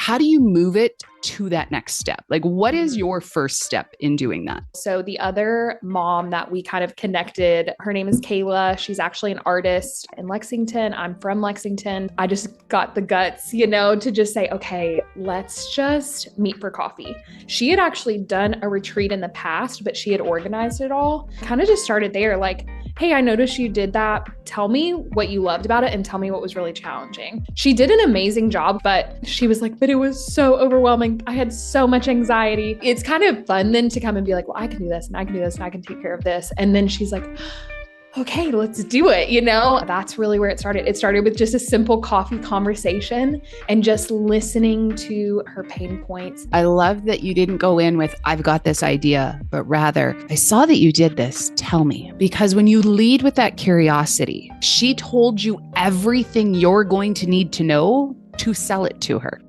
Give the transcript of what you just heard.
How do you move it to that next step? Like, what is your first step in doing that? So the other mom that we kind of connected, her name is Kayla. She's actually an artist in Lexington. I'm from Lexington. I just got the guts, to just say, okay, let's just meet for coffee. She had actually done a retreat in the past, but she had organized it all. Kind of just started there, like, hey, I noticed you did that. Tell me what you loved about it and tell me what was really challenging. She did an amazing job, but she was like, but it was so overwhelming. I had so much anxiety. It's kind of fun then to come and be like, well, I can do this and I can do this and I can take care of this. And then she's like, okay, let's do it. That's really where it started. It started with just a simple coffee conversation and just listening to her pain points. I love that you didn't go in with, I've got this idea, but rather, I saw that you did this. Tell me. Because when you lead with that curiosity, she told you everything you're going to need to know to sell it to her.